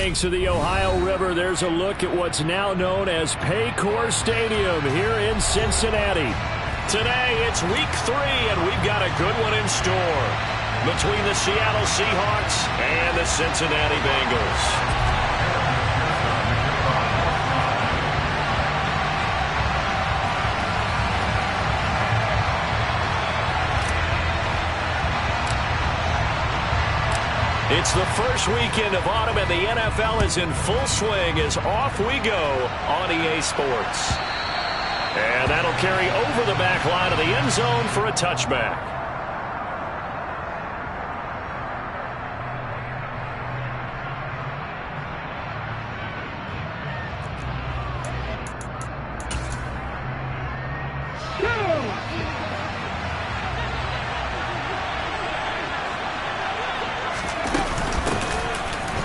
banks of the Ohio River, there's a look at what's now known as Paycor Stadium here in Cincinnati. Today, it's week 3, and we've got a good one in store between the Seattle Seahawks and the Cincinnati Bengals. It's the first weekend of autumn, and the NFL is in full swing as off we go on EA Sports. And that'll carry over the back line of the end zone for a touchback.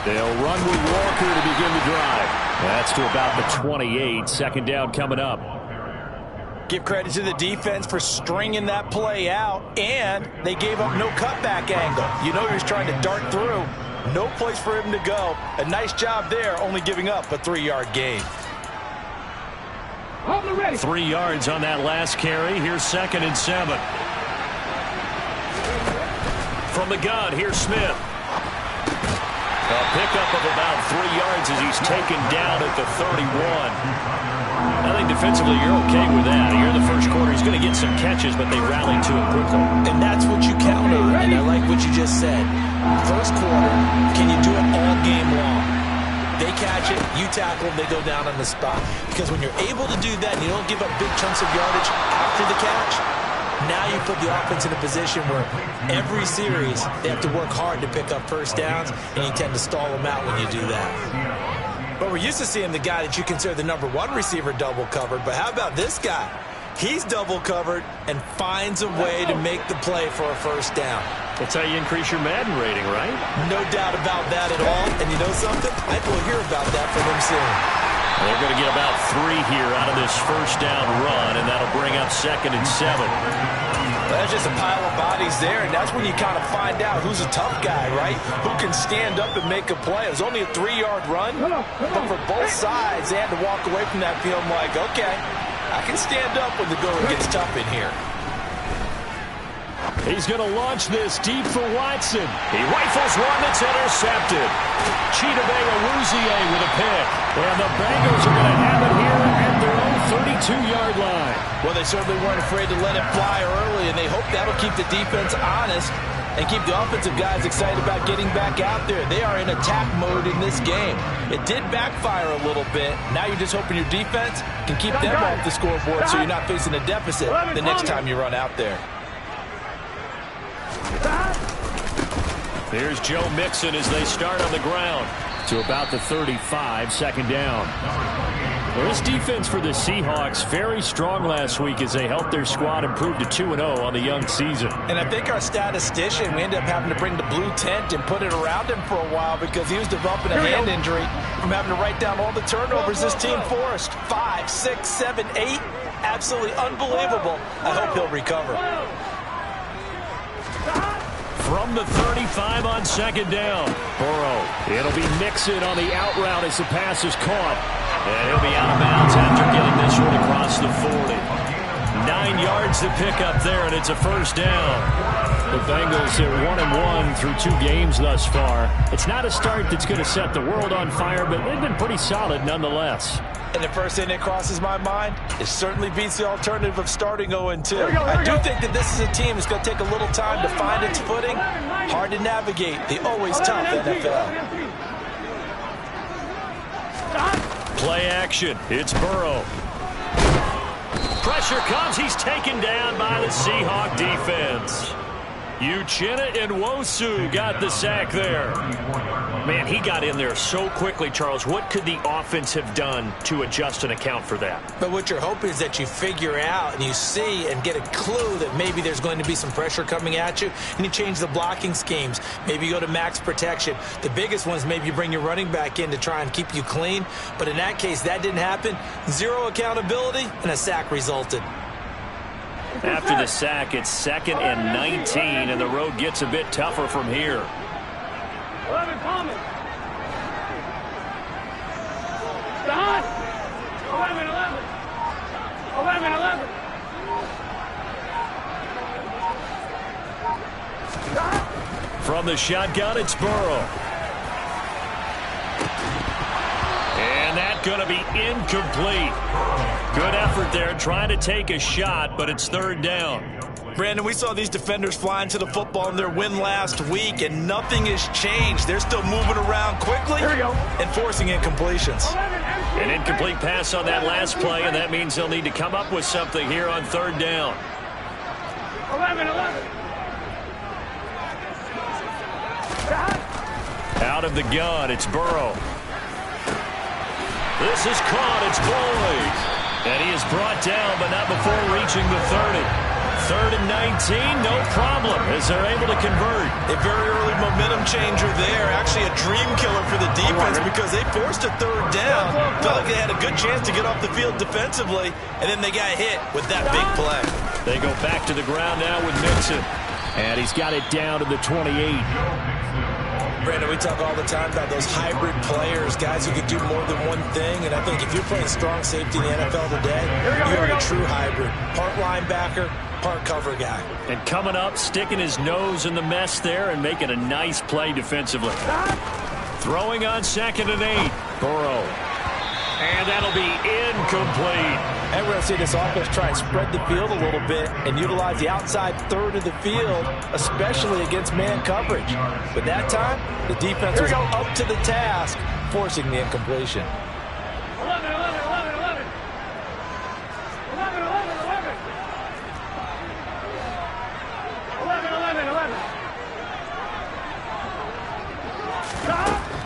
They'll run with Walker to begin the drive. That's to about the 28. Second down coming up. Give credit to the defense for stringing that play out, and they gave up no cutback angle. You know he was trying to dart through. No place for him to go. A nice job there, only giving up a 3-yard gain. 3 yards on that last carry. Here's 2nd and 7. From the gun, here's Smith. A pickup of about 3 yards as he's taken down at the 31. I think defensively you're okay with that. Here in the first quarter, he's going to get some catches, but they rallied to him quickly. And that's what you count on, and I like what you just said. First quarter, can you do it all game long? They catch it, you tackle them, they go down on the spot. Because when you're able to do that and you don't give up big chunks of yardage after the catch, now you put the offense in a position where every series they have to work hard to pick up first downs, and you tend to stall them out when you do that. But we're used to seeing the guy that you consider the #1 receiver double covered, but how about this guy? He's double covered and finds a way to make the play for a first down. That's how you increase your Madden rating, right? No doubt about that at all. And you know something? I think we'll hear about that from him soon. They're going to get about 3 here out of this first down run, and that'll bring up 2nd and 7. That's just a pile of bodies there, and that's when you kind of find out who's a tough guy, right? Who can stand up and make a play. It was only a 3-yard run, but for both sides, they had to walk away from that feeling like, okay, I can stand up when the going gets tough in here. He's going to launch this deep for Watson. He rifles one that's intercepted. Chidobe-Awuzie with a pick. And the Bengals are going to have it here at their own 32-yard line. Well, they certainly weren't afraid to let it fly early, and they hope that'll keep the defense honest and keep the offensive guys excited about getting back out there. They are in attack mode in this game. It did backfire a little bit. Now you're just hoping your defense can keep them off the scoreboard so you're not facing a deficit the next time you run out there. Here's Joe Mixon as they start on the ground to about the 35, second down. Well, this defense for the Seahawks very strong last week as they helped their squad improve to 2-0 on the young season. And I think our statistician, we ended up having to bring the blue tent and put it around him for a while because he was developing a hand injury from having to write down all the turnovers this team forced. 5, 6, 7, 8. Absolutely unbelievable. I hope he'll recover. From the 35 on second down. Burrow. It'll be Mixon on the out route as the pass is caught. And he'll be out of bounds after getting this one across the 40. 9 yards to pick up there, and it's a first down. The Bengals are 1-1 through 2 games thus far. It's not a start that's going to set the world on fire, but they've been pretty solid nonetheless. And the first thing that crosses my mind, it certainly beats the alternative of starting 0-2. I do think that this is a team that's going to take a little time to find its footing. Hard to navigate the always tough NFL. Play action. It's Burrow. Pressure comes. He's taken down by the Seahawk defense. Uchenna Nwosu got the sack there. Man, he got in there so quickly, Charles. What could the offense have done to adjust and account for that? But what you're hoping is that you figure out and you see and get a clue that maybe there's going to be some pressure coming at you, and you change the blocking schemes. Maybe you go to max protection. The biggest one is maybe you bring your running back in to try and keep you clean. But in that case, that didn't happen. Zero accountability, and a sack resulted. After the sack, it's 2nd and 19, and the road gets a bit tougher from here. From the shotgun, it's Burrow. And that's going to be incomplete. Good effort there trying to take a shot, but it's third down. Brandon, we saw these defenders flying to the football in their win last week, and nothing has changed. They're still moving around quickly and forcing incompletions. An incomplete pass on that last play, and that means they'll need to come up with something here on third down. 11. Out of the gun, it's Burrow. This is caught, it's Boyd. And he is brought down, but not before reaching the 30. 3rd and 19, no problem, as they're able to convert. A very early momentum changer there. Actually a dream killer for the defense because they forced a third down. Felt like they had a good chance to get off the field defensively, and then they got hit with that big play. They go back to the ground now with Mixon. And he's got it down to the 28. Brandon, we talk all the time about those hybrid players, guys who can do more than one thing. And I think if you're playing strong safety in the NFL today, you're a true hybrid. Part linebacker, part cover guy. And coming up, sticking his nose in the mess there and making a nice play defensively. Throwing on 2nd and 8. Burrow. And that'll be incomplete. And we're going to see this offense try and spread the field a little bit and utilize the outside third of the field, especially against man coverage. But that time, the defense was up to the task, forcing the incompletion. 11.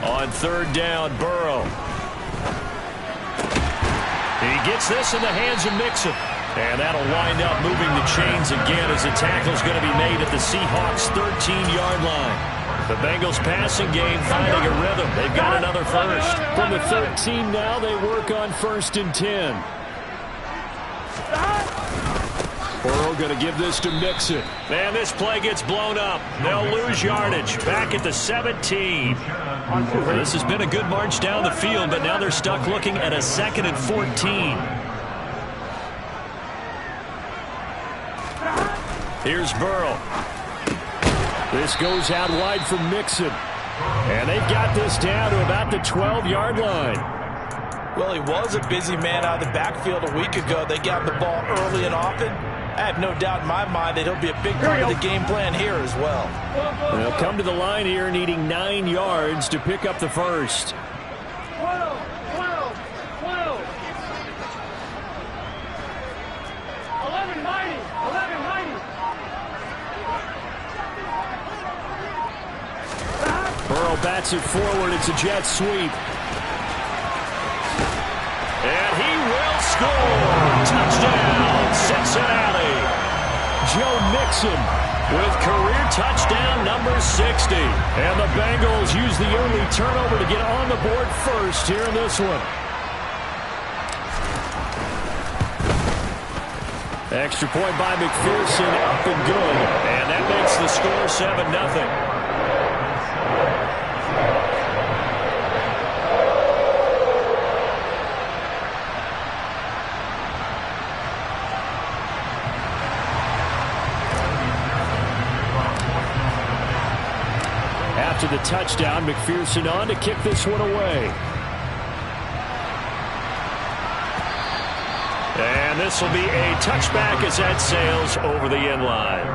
On third down, Burrow. He gets this in the hands of Mixon. And that'll wind up moving the chains again as the tackle's going to be made at the Seahawks' 13-yard line. The Bengals passing game finding a rhythm. They've got another first. From the 13 now, they work on 1st and 10. Burrow going to give this to Mixon. And this play gets blown up. They'll lose yardage. Back at the 17. This has been a good march down the field, but now they're stuck looking at a 2nd and 14. Here's Burrow. This goes out wide for Mixon. And they've got this down to about the 12-yard line. Well, he was a busy man out of the backfield a week ago. They got the ball early and often. I have no doubt in my mind that he'll be a big part of the game plan here as well. They'll come to the line here needing 9 yards to pick up the first. 12. 11-90. Burrow bats it forward. It's a jet sweep. And he will score. Touchdown, Cincinnati. Joe Mixon with career touchdown number 60. And the Bengals use the early turnover to get on the board first here in this one. Extra point by McPherson, up and good. And that makes the score 7-0. After the touchdown, McPherson on to kick this one away. And this will be a touchback as that sails over the end line.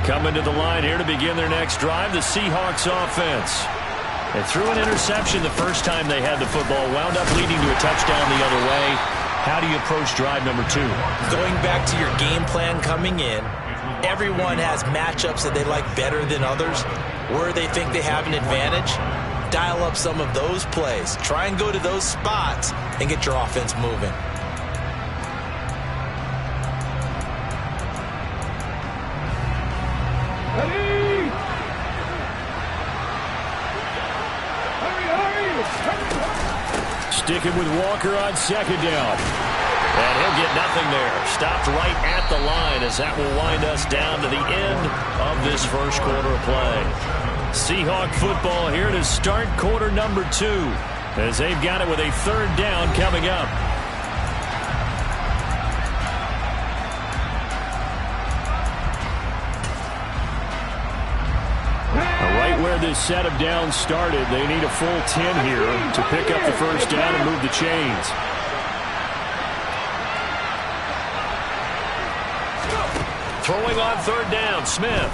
Coming to the line here to begin their next drive, the Seahawks offense. They threw an interception the first time they had the football, wound up leading to a touchdown the other way. How do you approach drive number 2? Going back to your game plan coming in, everyone has matchups that they like better than others. Where they think they have an advantage, dial up some of those plays. Try and go to those spots and get your offense moving. Sticking with Walker on 2nd down. And get nothing there. Stopped right at the line as that will wind us down to the end of this first quarter of play. Seahawk football here to start quarter number 2 as they've got it with a third down coming up. Right where this set of downs started, they need a full 10 here to pick up the first down and move the chains. Throwing on third down, Smith.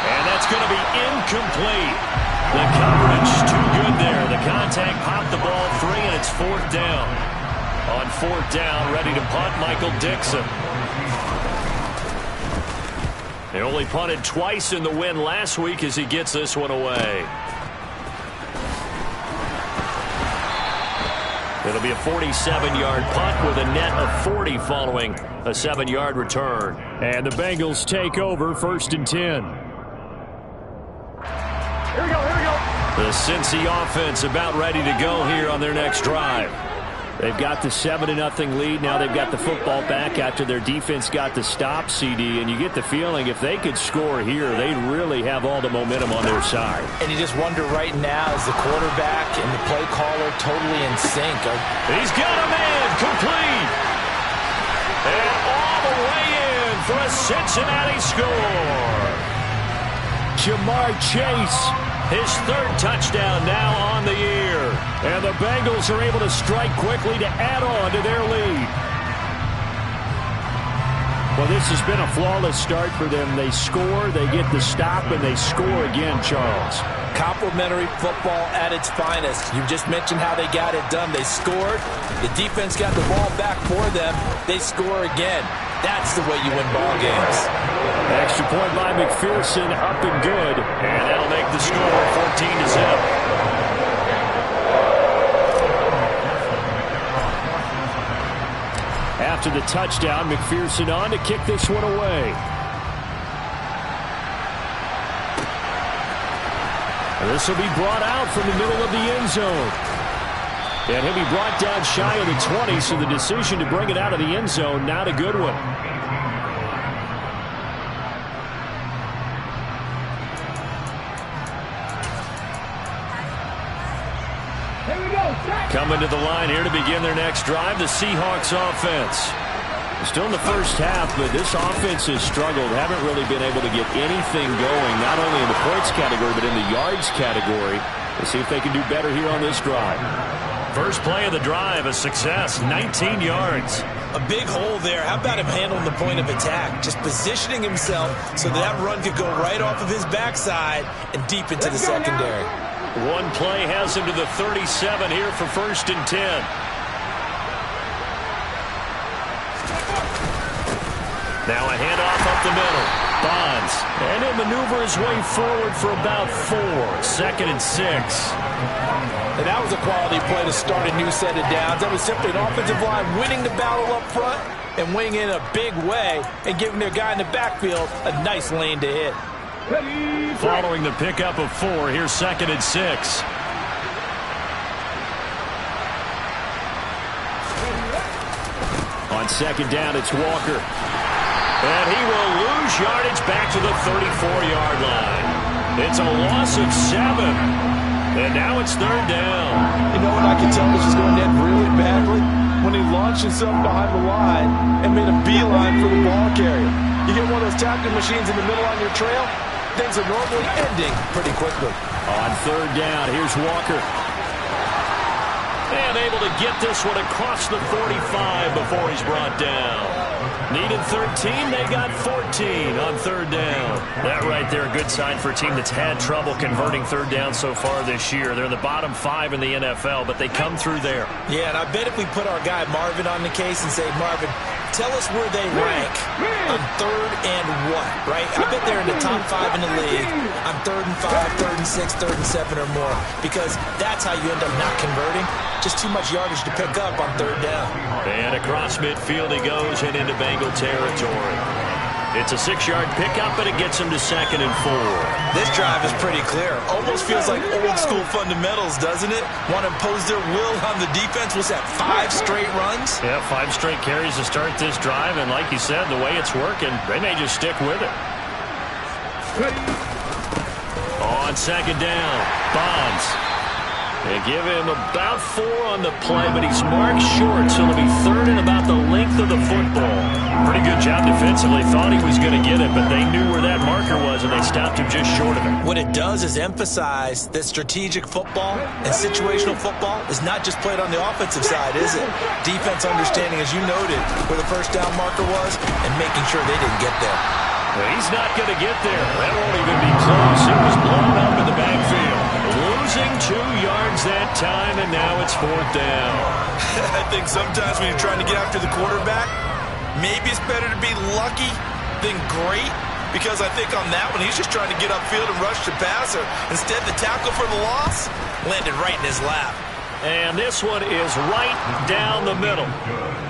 And that's going to be incomplete. The coverage too good there. The contact popped the ball free, and it's fourth down. On fourth down, ready to punt, Michael Dixon. They only punted twice in the win last week as he gets this one away. It'll be a 47-yard punt with a net of 40 following a 7-yard return. And the Bengals take over first and 10. Here we go, here we go. The Cincy offense about ready to go here on their next drive. They've got the 7-0 lead. Now they've got the football back after their defense got the stop, CD. And you get the feeling if they could score here, they'd really have all the momentum on their side. And you just wonder right now, is the quarterback and the play caller totally in sync? He's got a man complete. And all the way in for a Cincinnati score. Jamar Chase, his third touchdown now on the year. And the Bengals are able to strike quickly to add on to their lead. Well, this has been a flawless start for them. They score, they get the stop, and they score again, Charles. Complimentary football at its finest. You just mentioned how they got it done. They scored. The defense got the ball back for them. They score again. That's the way you win ball games. Extra point by McPherson, up and good. And that'll make the score 14-0. After the touchdown, McPherson on to kick this one away. This will be brought out from the middle of the end zone. And he'll be brought down shy of the 20, so the decision to bring it out of the end zone, not a good one. Coming to the line here to begin their next drive, the Seahawks offense. Still in the first half, but this offense has struggled. Haven't really been able to get anything going, not only in the points category, but in the yards category. We'll see if they can do better here on this drive. First play of the drive, a success, 19 yards. A big hole there. How about him handling the point of attack? Just positioning himself so that run could go right off of his backside and deep into the secondary. One play has him to the 37 here for first and 10. Now a handoff up the middle. Bonds. And he'll maneuver his way forward for about 4. Second and 6. And that was a quality play to start a new set of downs. That was simply an offensive line winning the battle up front and weighing in a big way and giving their guy in the backfield a nice lane to hit. Following the pickup of 4, here's second and 6. On second down, it's Walker. And he will lose yardage back to the 34-yard line. It's a loss of 7. And now it's third down. You know when I can tell this is going to end really badly? When he launched himself behind the line and made a beeline for the ball carrier. You get one of those tackling machines in the middle on your trail, things are normally ending pretty quickly. On third down, here's Walker. And able to get this one across the 45 before he's brought down. Needed 13, they got 14 on third down. That right there, a good sign for a team that's had trouble converting third down so far this year. They're in the bottom 5 in the NFL, but they come through there. Yeah, and I bet if we put our guy Marvin on the case and say, Marvin, tell us where they rank on third and what, right? I bet they're in the top 5 in the league on third and 5, third and 6, third and 7 or more, because that's how you end up not converting. Just too much yardage to pick up on third down. And across midfield he goes and into Bengal territory. It's a 6-yard pickup, and it gets him to 2nd and 4. This drive is pretty clear. Almost feels like old-school fundamentals, doesn't it? Want to impose their will on the defense. Was that 5 straight runs? Yeah, 5 straight carries to start this drive, and like you said, the way it's working, they may just stick with it. On 2nd down, Bonds. They give him about 4 on the play, but he's marked short, so it'll be 3rd and about the length of the football. Pretty good job defensively. Thought he was going to get it, but they knew where that marker was, and they stopped him just short of it. What it does is emphasize that strategic football and situational football is not just played on the offensive side, is it? Defense understanding, as you noted, where the first down marker was and making sure they didn't get there. Well, he's not going to get there. That won't even be close. It was blown up in the backfield. Losing 2 yards that time, and now it's 4th down. I think sometimes when you're trying to get after the quarterback, maybe it's better to be lucky than great, because I think on that one, he's just trying to get upfield and rush the passer. Instead, the tackle for the loss landed right in his lap. And this one is right down the middle.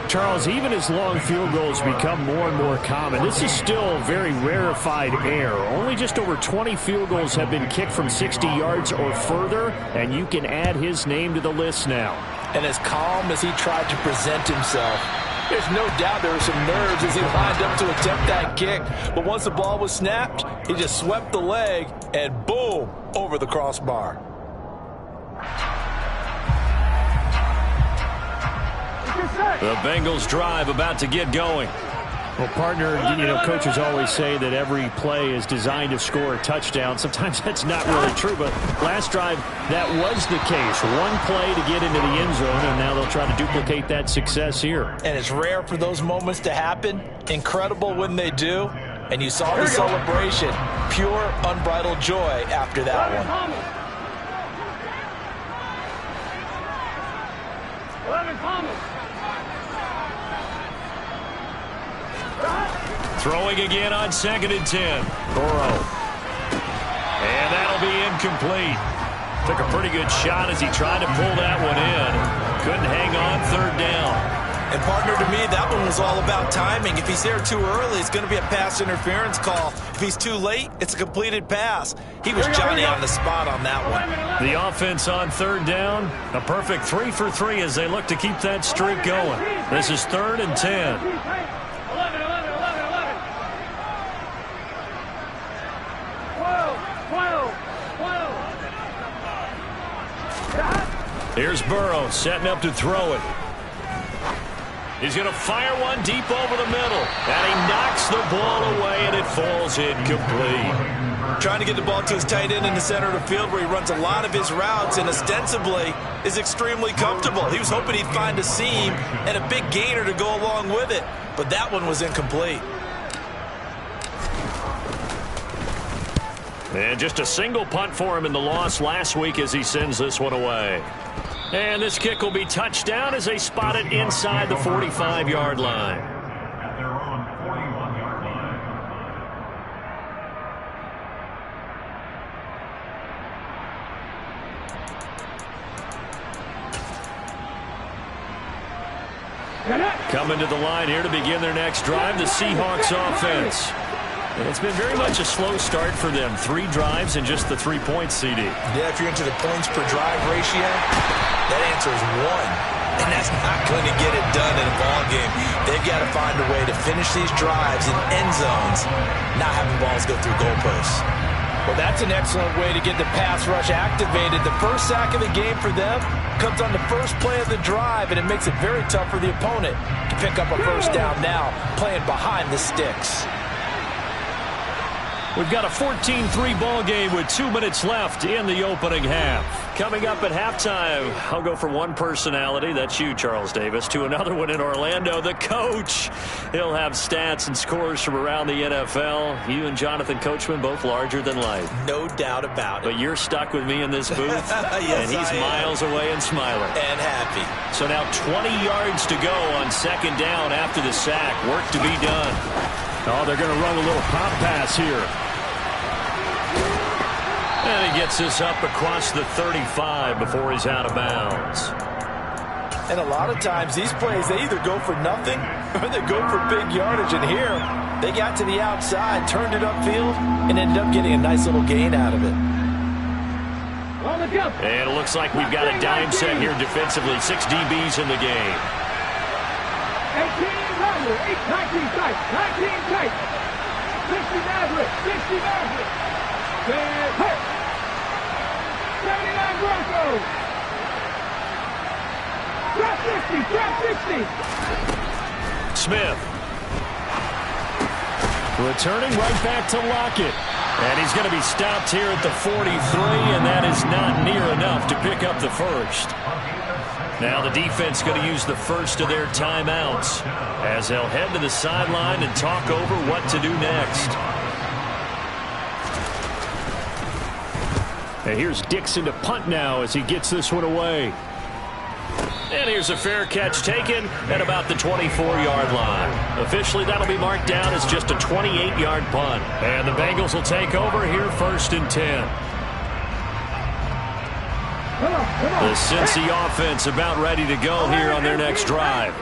Charles, even as long field goals become more and more common, this is still very rarefied air. Only just over 20 field goals have been kicked from 60 yards or further, and you can add his name to the list now. And as calm as he tried to present himself, there's no doubt there were some nerves as he lined up to attempt that kick. But once the ball was snapped, he just swept the leg, and boom, over the crossbar. The Bengals drive about to get going. Well, partner, coaches always say that every play is designed to score a touchdown. Sometimes that's not really true, but last drive, that was the case. One play to get into the end zone, and now they'll try to duplicate that success here. And it's rare for those moments to happen. Incredible when they do. And you saw the celebration. Pure, unbridled joy after that one. 11 Thomas. Throwing again on 2nd and 10. Burrow. And that'll be incomplete. Took a pretty good shot as he tried to pull that one in. Couldn't hang on 3rd down. And partner, to me, that one was all about timing. If he's there too early, it's going to be a pass interference call. If he's too late, it's a completed pass. He was Johnny on the spot on that one. The offense on 3rd down, a perfect 3 for 3 as they look to keep that streak going. This is 3rd and 10. 12. Here's Burrow setting up to throw it. He's going to fire one deep over the middle. And he knocks the ball away, and it falls incomplete. Trying to get the ball to his tight end in the center of the field where he runs a lot of his routes and ostensibly is extremely comfortable. He was hoping he'd find a seam and a big gainer to go along with it. But that one was incomplete. And just a single punt for him in the loss last week as he sends this one away. And this kick will be touchdown as they spot it inside the 45-yard line. Coming to the line here to begin their next drive, the Seahawks offense. And it's been very much a slow start for them. 3 drives and just the 3 points, CD. Yeah, if you're into the points per drive ratio, that answer is 1. And that's not going to get it done in a ball game. They've got to find a way to finish these drives in end zones, not having balls go through goalposts. Well, that's an excellent way to get the pass rush activated. The first sack of the game for them comes on the first play of the drive, and it makes it very tough for the opponent to pick up a first down now, playing behind the sticks. We've got a 14-3 ball game with 2 minutes left in the opening half. Coming up at halftime, I'll go from one personality, that's you, Charles Davis, to another one in Orlando, the coach. He'll have stats and scores from around the NFL. You and Jonathan Coachman, both larger than life. No doubt about it. But you're stuck with me in this booth, yes, and he's miles away and smiling. And happy. So now 20 yards to go on 2nd down after the sack. Work to be done. Oh, they're going to run a little pop pass here. And he gets this up across the 35 before he's out of bounds. And a lot of times these plays, they either go for nothing or they go for big yardage. And here, they got to the outside, turned it upfield, and ended up getting a nice little gain out of it. And it looks like we've got a dime set here defensively. 6 DBs in the game. 18 Maverick, 19 tight, 19 tight. 60 Maverick, 60 Maverick. 79 Broncos. Drop 60, drop 60. Smith. Returning right back to Lockett. And he's going to be stopped here at the 43, and that is not near enough to pick up the first. Now the defense going to use the first of their timeouts as they'll head to the sideline and talk over what to do next. And here's Dixon to punt now as he gets this one away. And here's a fair catch taken at about the 24-yard line. Officially, that'll be marked down as just a 28-yard punt. And the Bengals will take over here 1st and 10. The Cincy offense about ready to go here on their next drive.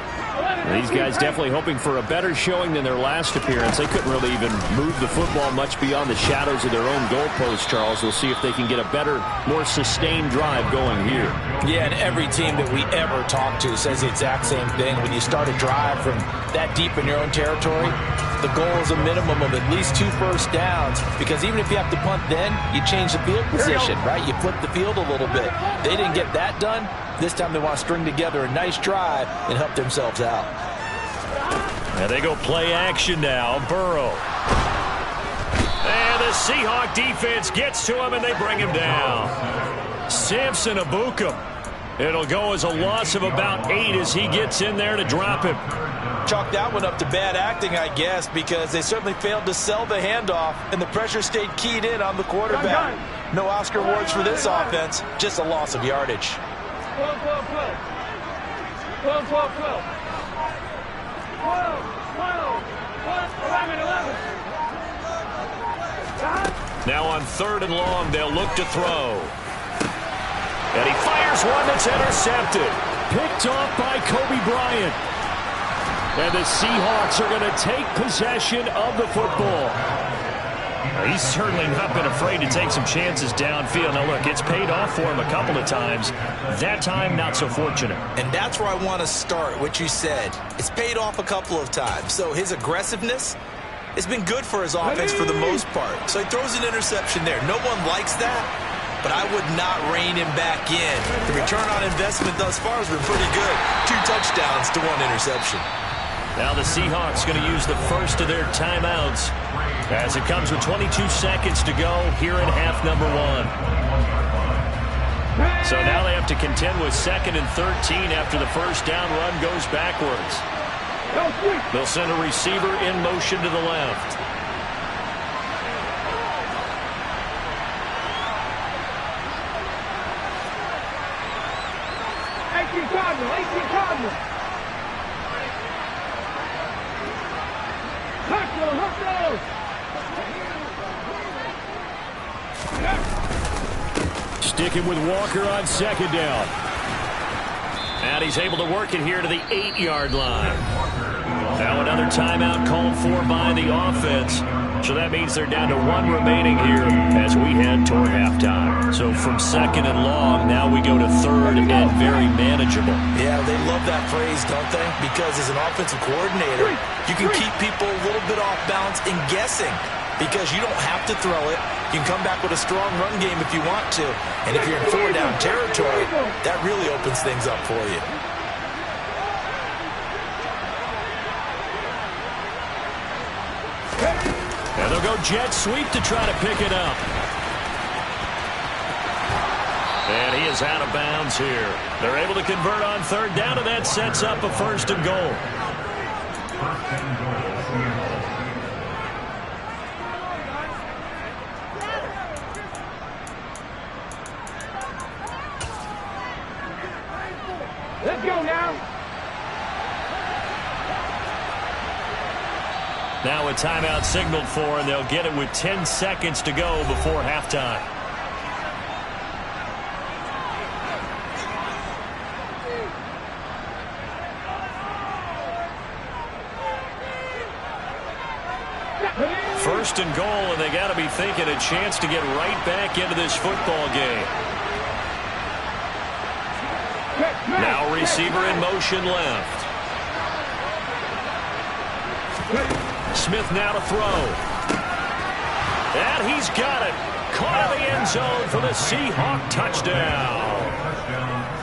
These guys definitely hoping for a better showing than their last appearance. They couldn't really even move the football much beyond the shadows of their own goalpost, Charles. We'll see if they can get a better, more sustained drive going here. Yeah, and every team that we ever talk to says the exact same thing. When you start a drive from that deep in your own territory, the goal is a minimum of at least 2 first downs, because even if you have to punt then, you change the field position, right? You flip the field a little bit. They didn't get that done. This time they want to string together a nice drive and help themselves out. And they go play action now. Burrow. And the Seahawk defense gets to him, and they bring him down. Samson Abukum. It'll go as a loss of about 8 as he gets in there to drop him. Chalk that one up to bad acting, I guess, because they certainly failed to sell the handoff, and the pressure stayed keyed in on the quarterback. No Oscar awards for this offense, just a loss of yardage. 12, 12, 12. 12, 12, 12. 12, 12, 11, 11. Now on 3rd and long, they'll look to throw. And he fires one that's intercepted. Picked off by Kobe Bryant. And the Seahawks are going to take possession of the football. He's certainly not been afraid to take some chances downfield. Now, look, it's paid off for him a couple of times. That time, not so fortunate. And that's where I want to start, what you said. It's paid off a couple of times. So his aggressiveness has been good for his offense for the most part. So he throws an interception there. No one likes that, but I would not rein him back in. The return on investment thus far has been pretty good. 2 touchdowns to 1 interception. Now the Seahawks going to use the first of their timeouts as it comes with 22 seconds to go here in half number 1. So now they have to contend with 2nd and 13 after the first down run goes backwards. They'll send a receiver in motion to the left. Sticking with Walker on 2nd down. And he's able to work it here to the 8-yard line. Now another timeout called for by the offense. So that means they're down to 1 remaining here as we head toward halftime. So from 2nd and long, now we go to 3rd and very manageable. Yeah, they love that phrase, don't they? Because as an offensive coordinator, you can keep people a little bit off balance and guessing, because you don't have to throw it. You can come back with a strong run game if you want to. And if you're in 4-down territory, that really opens things up for you. And they'll go jet sweep to try to pick it up. And he is out of bounds here. They're able to convert on 3rd down, and that sets up a 1st and goal. Let's go now. Now a timeout signaled for, and they'll get it with 10 seconds to go before halftime. 1st and goal, and they got to be thinking a chance to get right back into this football game. Now receiver in motion left. Smith now to throw. And he's got it. Caught in the end zone for the Seahawk touchdown.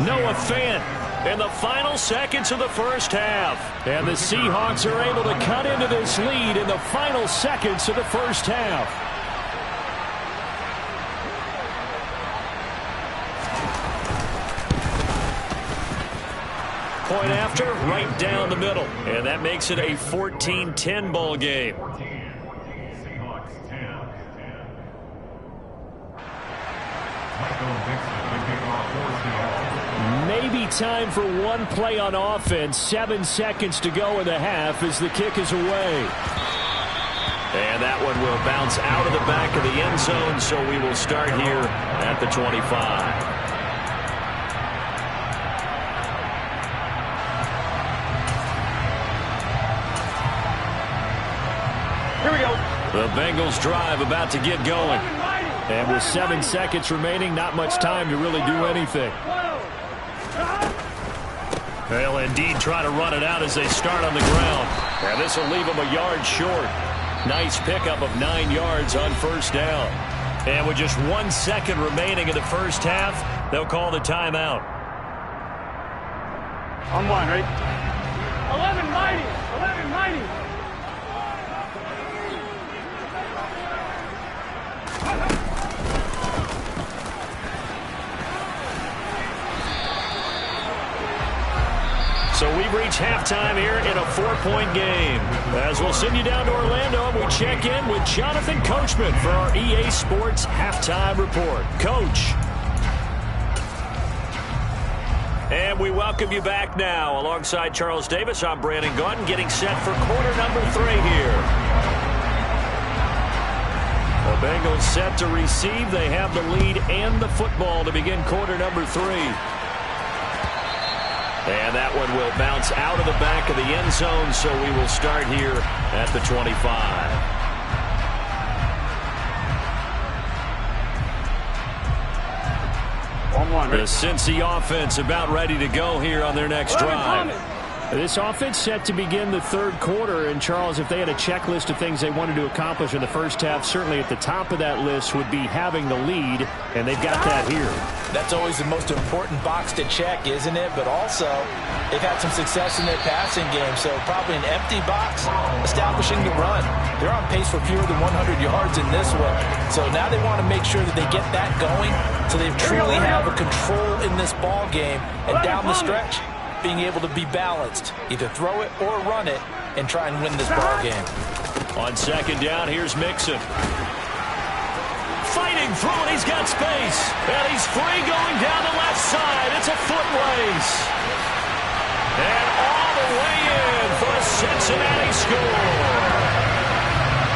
Noah Fant in the final seconds of the first half. And the Seahawks are able to cut into this lead in the final seconds of the first half. Point after, right down the middle. And that makes it a 14-10 ball game. Maybe time for one play on offense. 7 seconds to go in the half as the kick is away. And that one will bounce out of the back of the end zone, so we will start here at the 25. Here we go. The Bengals drive about to get going. And with 7 seconds remaining, not much time to really do anything. They'll indeed try to run it out as they start on the ground. And this will leave them a yard short. Nice pickup of 9 yards on first down. And with just 1 second remaining in the first half, they'll call the timeout. On one, right? 11 mighty. 11 mighty. So we've reached halftime here in a 4-point game. As we'll send you down to Orlando, we check in with Jonathan Coachman for our EA Sports Halftime Report. Coach. And we welcome you back now. Alongside Charles Davis, I'm Brandon Gaudin, getting set for quarter number 3 here. The Bengals set to receive. They have the lead and the football to begin quarter number 3. And that one will bounce out of the back of the end zone, so we will start here at the 25. The Cincy offense about ready to go here on their next drive. This offense set to begin the 3rd quarter, and Charles, if they had a checklist of things they wanted to accomplish in the first half, certainly at the top of that list would be having the lead, and they've got that here. That's always the most important box to check, isn't it? But also, they've had some success in their passing game, so probably an empty box, establishing the run. They're on pace for fewer than 100 yards in this one, so now they want to make sure that they get that going so they truly have a control in this ball game, and down the stretch, being able to be balanced, either throw it or run it, and try and win this ball game. On 2nd down, here's Mixon. Fighting through it, he's got space. And he's free going down the left side. It's a foot race. And all the way in for a Cincinnati score.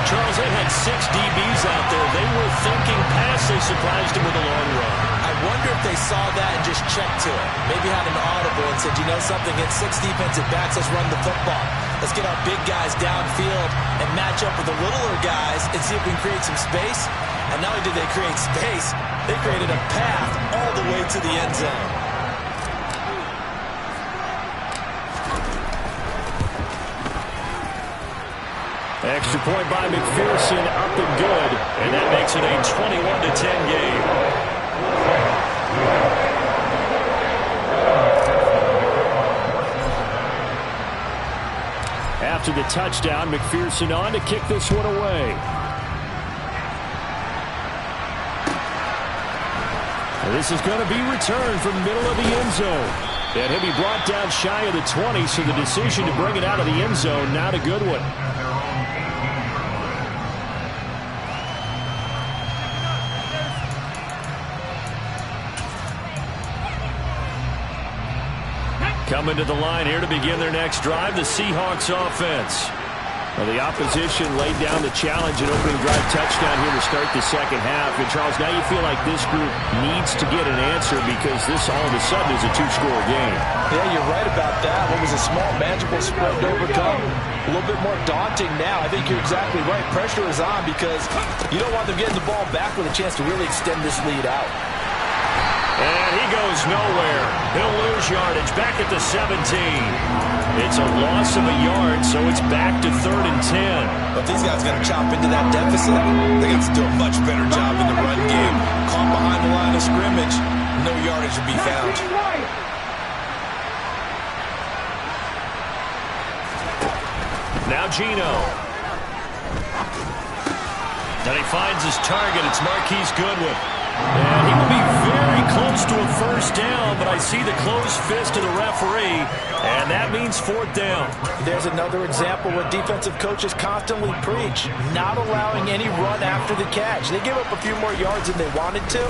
Charles, they had 6 DBs out there. They were thinking pass. They surprised him with a long run. I wonder if they saw that and just checked to it. Maybe had an audible and said, you know something, it's 6 defensive backs, let's run the football. Let's get our big guys downfield and match up with the littler guys and see if we can create some space. And not only did they create space, they created a path all the way to the end zone. Extra point by McPherson, up and good. And that makes it a 21-10 game. After the touchdown, McPherson on to kick this one away. And this is going to be returned from the middle of the end zone. And he'll be brought down shy of the 20, so the decision to bring it out of the end zone, not a good one. Coming to the line here to begin their next drive, the Seahawks offense. Well, the opposition laid down the challenge, an opening drive touchdown here to start the second half. And, Charles, now you feel like this group needs to get an answer because this all of a sudden is a two-score game. Yeah, you're right about that. What was a small, manageable spread to overcome, a little bit more daunting now. I think you're exactly right. Pressure is on because you don't want them getting the ball back with a chance to really extend this lead out. And he goes nowhere. He'll lose yardage back at the 17. It's a loss of a yard, so it's back to 3rd and 10. But these guys got to chop into that deficit. They got to do a much better job in the run game. Caught behind the line of scrimmage, no yardage to be found. Now Gino. And he finds his target. It's Marquise Goodwin. And he will be very close to a first down, but I see the closed fist of the referee, and that means 4th down. There's another example what defensive coaches constantly preach, not allowing any run after the catch. They gave up a few more yards than they wanted to,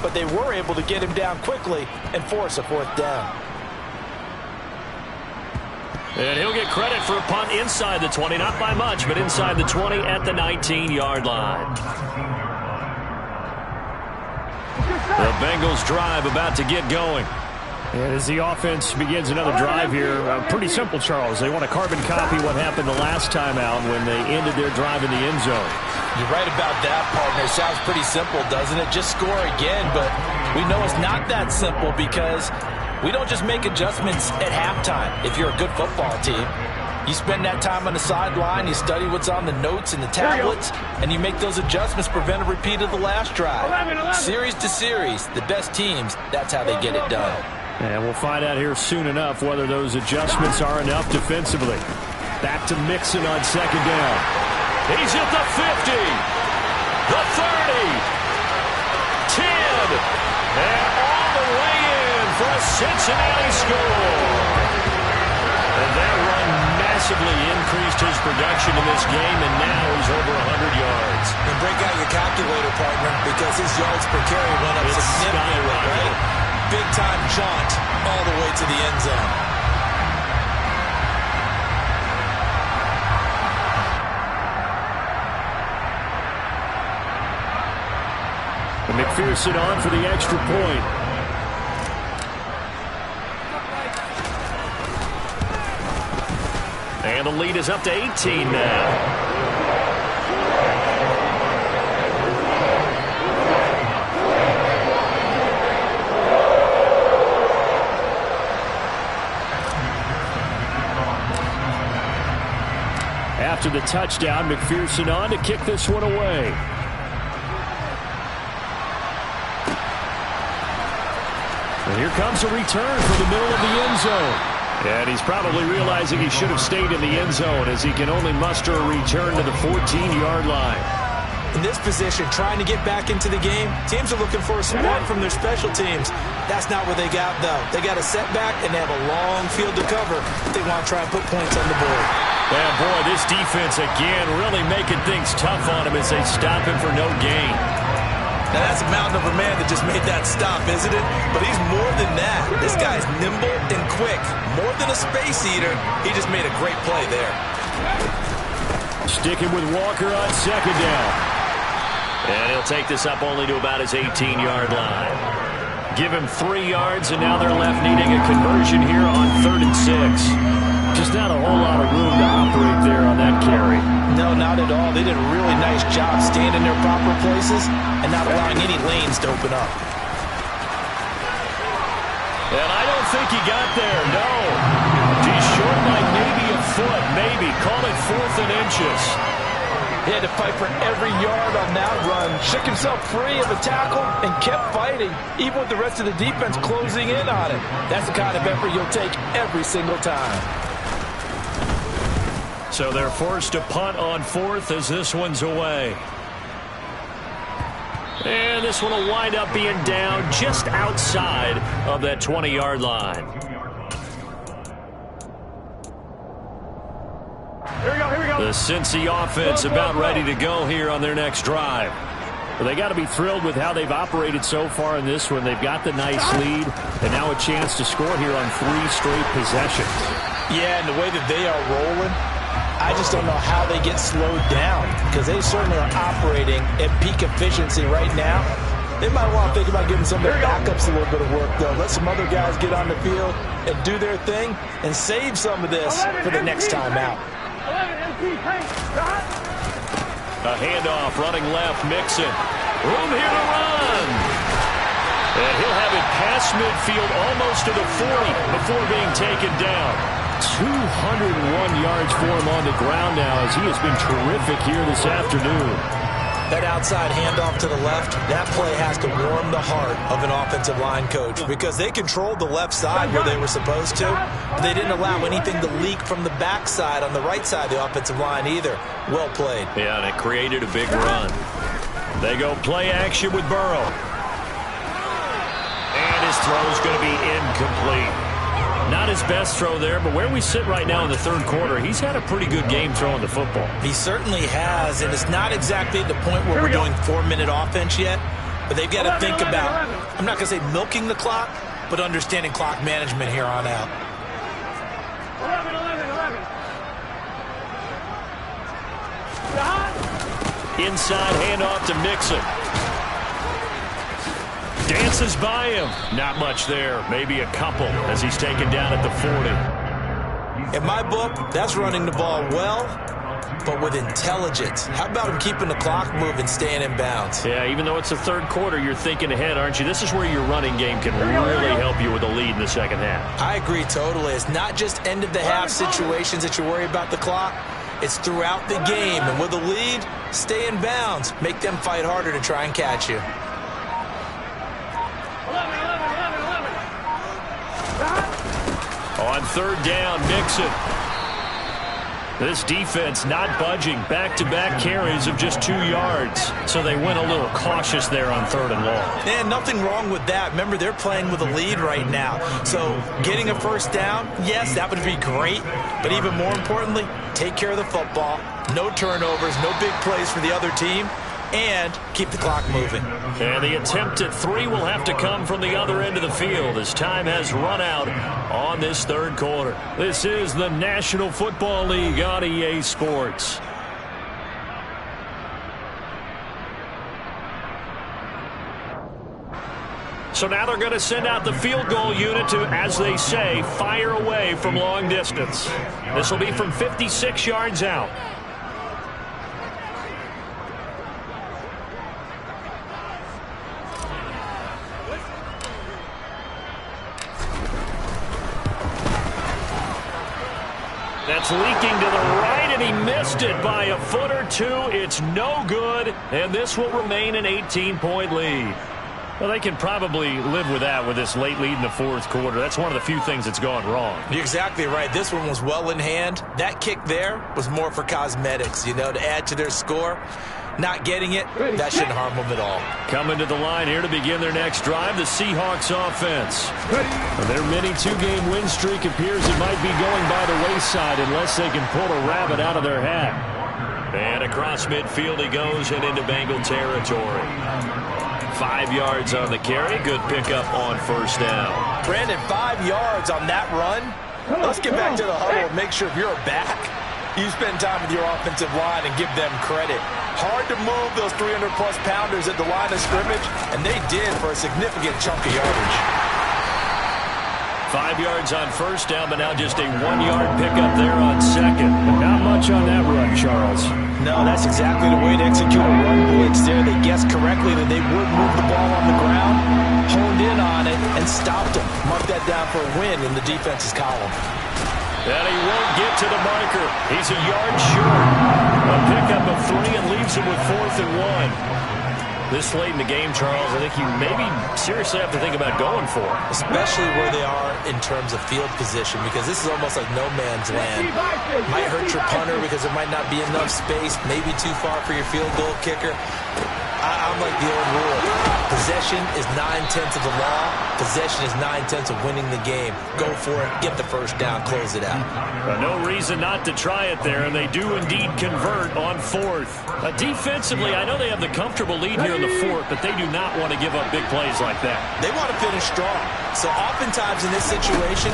but they were able to get him down quickly and force a 4th down. And he'll get credit for a punt inside the 20, not by much, but inside the 20 at the 19-yard line. The Bengals drive about to get going. And as the offense begins another drive here, pretty simple, Charles. They want to carbon copy what happened the last time out when they ended their drive in the end zone. You're right about that, partner. Sounds pretty simple, doesn't it? Just score again, but we know it's not that simple because we don't just make adjustments at halftime if you're a good football team. You spend that time on the sideline, you study what's on the notes and the tablets, and you make those adjustments, prevent a repeat of the last drive. 11. Series to series, the best teams, that's how they get it done. And we'll find out here soon enough whether those adjustments are enough defensively. Back to Mixon on 2nd down. He's at the 50, the 30, 10, and all the way in for a Cincinnati score. And that run massively increased his production in this game, and now he's over 100 yards. And break out your calculator, partner, because his yards per carry went up significantly, right? Big-time jaunt all the way to the end zone. And McPherson on for the extra point. And the lead is up to 18 now. After the touchdown, McPherson on to kick this one away. And here comes a return from the middle of the end zone. And he's probably realizing he should have stayed in the end zone as he can only muster a return to the 14-yard line. In this position, trying to get back into the game, teams are looking for a support from their special teams. That's not what they got, though. They got a setback, and they have a long field to cover if they want to try and put points on the board. Yeah, boy, this defense, again, really making things tough on him as they stop him for no gain. Now, that's a mountain of a man that just made that stop, isn't it? But he's more than that. This guy's nimble and quick. More than a space eater, he just made a great play there. Sticking with Walker on 2nd down. And he'll take this up only to about his 18-yard line. Give him 3 yards, and now they're left needing a conversion here on 3rd and 6. Just not a whole lot of room to operate there on that carry. No, not at all. They did a really nice job staying in their proper places and not allowing any lanes to open up. And I don't think he got there, no. He's short by maybe a foot, maybe. Call it 4th and inches. He had to fight for every yard on that run. Shook himself free of the tackle and kept fighting, even with the rest of the defense closing in on him. That's the kind of effort you'll take every single time. So they're forced to punt on 4th as this one's away. And this one will wind up being down just outside of that 20-yard line. Here we go. The Cincy offense about ready to go here on their next drive. Well, they got to be thrilled with how they've operated so far in this one. They've got the nice lead, and now a chance to score here on 3 straight possessions. Yeah, and the way that they are rolling, I just don't know how they get slowed down because they certainly are operating at peak efficiency right now. They might want to think about giving some of their backups a little bit of work, though. Let some other guys get on the field and do their thing and save some of this for the next time out. A handoff, running left, Mixon. Room here to run. And he'll have it past midfield almost to the 40 before being taken down. 201 yards for him on the ground now as he has been terrific here this afternoon. That outside handoff to the left, that play has to warm the heart of an offensive line coach because they controlled the left side where they were supposed to. But they didn't allow anything to leak from the backside on the right side of the offensive line either. Well played. Yeah, and it created a big run. They go play action with Burrow. And his throw's going to be incomplete. Not his best throw there, but where we sit right now in the third quarter, he's had a pretty good game throwing the football. He certainly has, and it's not exactly at the point where we're doing 4-minute offense yet, but they've got to think about, I'm not going to say milking the clock, but understanding clock management here on out. 11. Inside handoff to Mixon. Dances by him. Not much there. Maybe a couple as he's taken down at the 40. In my book, that's running the ball well, but with intelligence. How about him keeping the clock moving, staying in bounds? Yeah, even though it's the third quarter, you're thinking ahead, aren't you? This is where your running game can really help you with a lead in the second half. I agree totally. It's not just end-of-the-half situations that you worry about the clock. It's throughout the game. And with a lead, stay in bounds. Make them fight harder to try and catch you. 11. On third down, Mixon. This defense not budging. Back-to-back carries of just 2 yards. So they went a little cautious there on third and long. And nothing wrong with that. Remember, they're playing with a lead right now. So getting a first down, yes, that would be great. But even more importantly, take care of the football. No turnovers, no big plays for the other team. And keep the clock moving. And the attempt at 3 will have to come from the other end of the field as time has run out on this third quarter. This is the National Football League on EA Sports. So now they're going to send out the field goal unit to, as they say, fire away from long distance. This will be from 56 yards out. That's leaking to the right, and he missed it by a foot or two. It's no good, and this will remain an 18-point lead. Well, they can probably live with that with this late lead in the fourth quarter. That's one of the few things that's gone wrong. You're exactly right. This one was well in hand. That kick there was more for cosmetics, to add to their score. Not getting it, that shouldn't harm them at all. Coming to the line here to begin their next drive, the Seahawks offense. Their mini 2-game win streak appears it might be going by the wayside unless they can pull a rabbit out of their hat. And across midfield he goes and into Bengal territory. 5 yards on the carry. Good pickup on first down. Brandon, 5 yards on that run. Let's get back to the huddle and make sure if you're back, you spend time with your offensive line and give them credit. Hard to move those 300-plus pounders at the line of scrimmage, and they did for a significant chunk of yardage. 5 yards on first down, but now just a 1-yard pickup there on second. Not much on that run, Charles. No, that's exactly the way to execute a run blitz there. They guessed correctly that they would move the ball on the ground, honed in on it, and stopped them. Mark that down for a win in the defense's column. And he won't get to the marker. He's a yard short. A pickup of 3 and leaves him with 4th and 1. This late in the game, Charles, I think you maybe seriously have to think about going for it. Especially where they are in terms of field position, because this is almost like no man's land. Might hurt your punter because there might not be enough space, maybe too far for your field goal kicker. I'm like the old rule. Possession is 9/10 of the law. Possession is 9/10 of winning the game. Go for it. Get the first down. Close it out. No reason not to try it there, and they do indeed convert on fourth. Defensively, I know they have the comfortable lead here in the fourth, but they do not want to give up big plays like that. They want to finish strong. So oftentimes in this situation,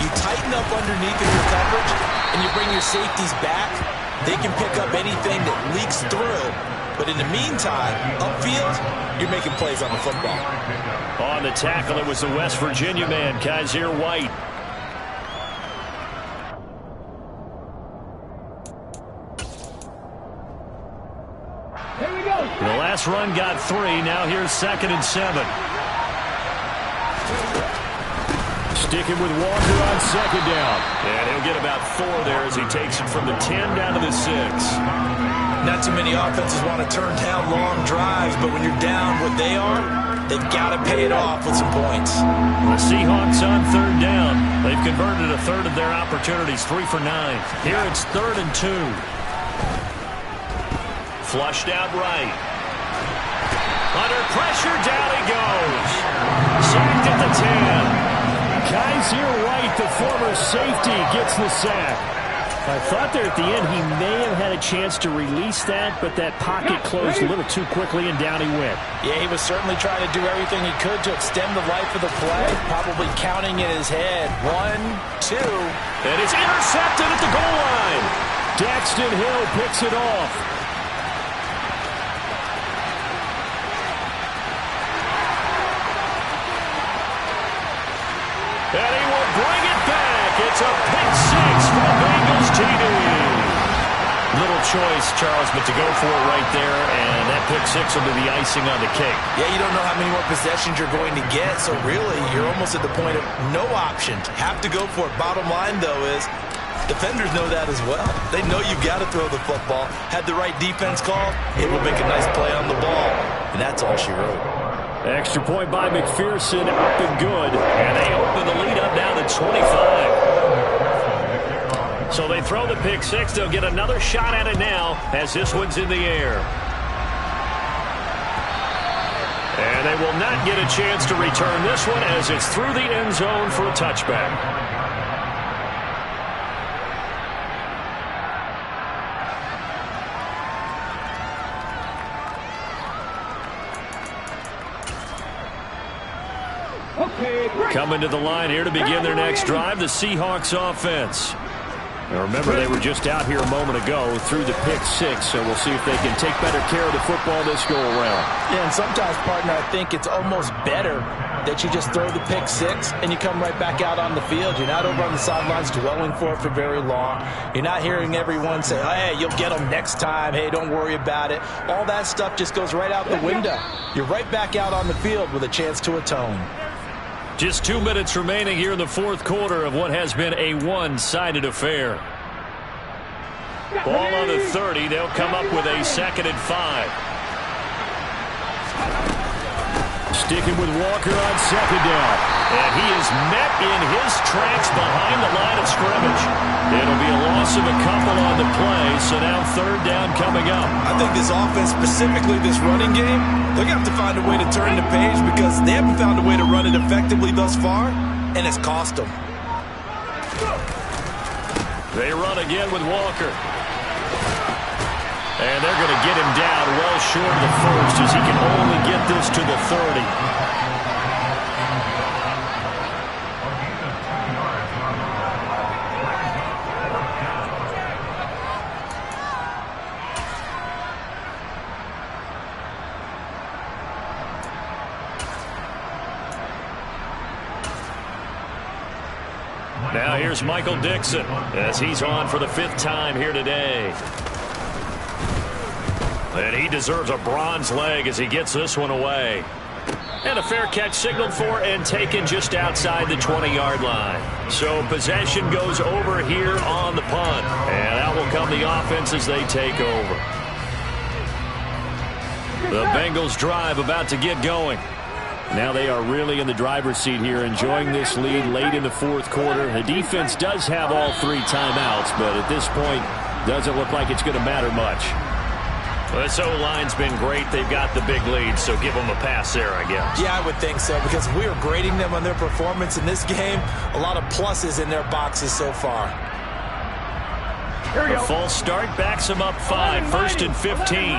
you tighten up underneath of your coverage, and you bring your safeties back. They can pick up anything that leaks through. But in the meantime, upfield, you're making plays on the football. On the tackle, it was the West Virginia man, Kaiser White. Here we go. The last run got 3. Now here's 2nd and 7. Sticking with Walker on 2nd down. And he'll get about 4 there as he takes it from the 10 down to the 6. Not too many offenses want to turn down long drives, but when you're down what they are, they've got to pay it off with some points. The Seahawks on 3rd down. They've converted a third of their opportunities, 3 for 9. Here it's 3rd and 2. Flushed out right. Under pressure, down he goes. Sacked at the 10. Kaiser White, the former safety, gets the sack. I thought there at the end he may have had a chance to release that, but that pocket closed a little too quickly, and down he went. Yeah, he was certainly trying to do everything he could to extend the life of the play, probably counting in his head. 1, 2. And it's intercepted at the goal line. Daxton Hill picks it off. And he will bring it back. It's a pick 6 for the Bengals TD. Little choice, Charles, but to go for it right there, and that pick 6 will be the icing on the cake. Yeah, you don't know how many more possessions you're going to get, so really you're almost at the point of no option. Have to go for it. Bottom line, though, is defenders know that as well. They know you've got to throw the football. Had the right defense call, it will make a nice play on the ball, and that's all she wrote. Extra point by McPherson, up and good. And they open the lead up now to 25. So they throw the pick 6. They'll get another shot at it now as this one's in the air. And they will not get a chance to return this one as it's through the end zone for a touchback. Coming to the line here to begin their next drive, the Seahawks offense. Now remember, they were just out here a moment ago through the pick 6, so we'll see if they can take better care of the football this go-around. Yeah, and sometimes, partner, I think it's almost better that you just throw the pick 6 and you come right back out on the field. You're not over on the sidelines dwelling for it for very long. You're not hearing everyone say, oh, hey, you'll get them next time. Hey, don't worry about it. All that stuff just goes right out the window. You're right back out on the field with a chance to atone. Just 2 minutes remaining here in the fourth quarter of what has been a one-sided affair. Ball on the 30. They'll come up with a 2nd and 5. Sticking with Walker on 2nd down. And he is met in his tracks behind the line of scrimmage. It'll be a loss of a couple on the play, so now 3rd down coming up. I think this offense, specifically this running game, they're going to have to find a way to turn the page because they haven't found a way to run it effectively thus far, and it's cost them. They run again with Walker. And they're going to get him down well short of the first as he can only get this to the 30. Now here's Michael Dixon as he's on for the 5th time here today. And he deserves a bronze leg as he gets this one away. And a fair catch signaled for and taken just outside the 20-yard line. So possession goes over here on the punt. And out will come the offense as they take over. The Bengals drive about to get going. Now they are really in the driver's seat here, enjoying this lead late in the fourth quarter. The defense does have all 3 timeouts, but at this point, doesn't look like it's going to matter much. Well, this O-line's been great. They've got the big lead, so give them a pass there, I guess. Yeah, I would think so, because we are grading them on their performance in this game. A lot of pluses in their boxes so far. A false start backs them up 5, 1st and 15.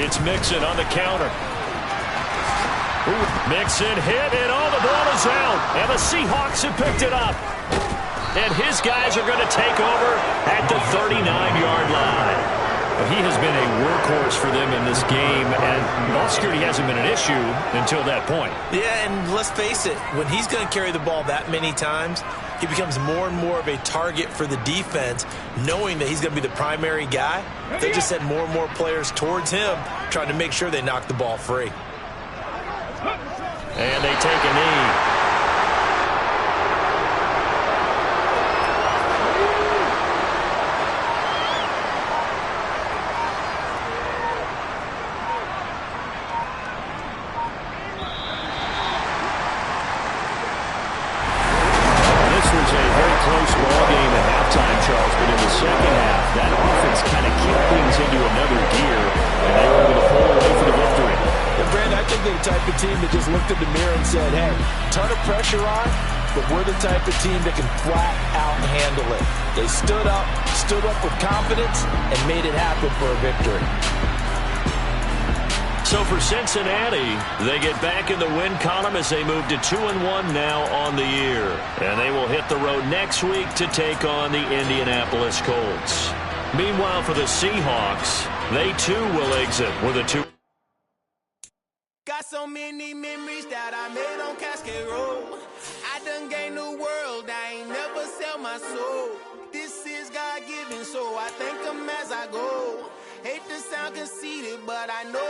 It's Mixon on the counter. Mixon hit, and the ball is out. And the Seahawks have picked it up. And his guys are going to take over at the 39-yard line. He has been a workhorse for them in this game, and ball security hasn't been an issue until that point. Yeah, and let's face it, when he's going to carry the ball that many times, he becomes more and more of a target for the defense, knowing that he's going to be the primary guy. They just send more and more players towards him, trying to make sure they knock the ball free. And they take a knee. Team that just looked in the mirror and said, hey, ton of pressure on, but we're the type of team that can flat out handle it. They stood up with confidence, and made it happen for a victory. So for Cincinnati, they get back in the win column as they move to 2-1 now on the year. And they will hit the road next week to take on the Indianapolis Colts. Meanwhile, for the Seahawks, they too will exit with a 2. Got so many memories that I made on Cascade Road. I done gained the world, I ain't never sell my soul. This is God-given, so I thank him as I go. Hate to sound conceited, but I know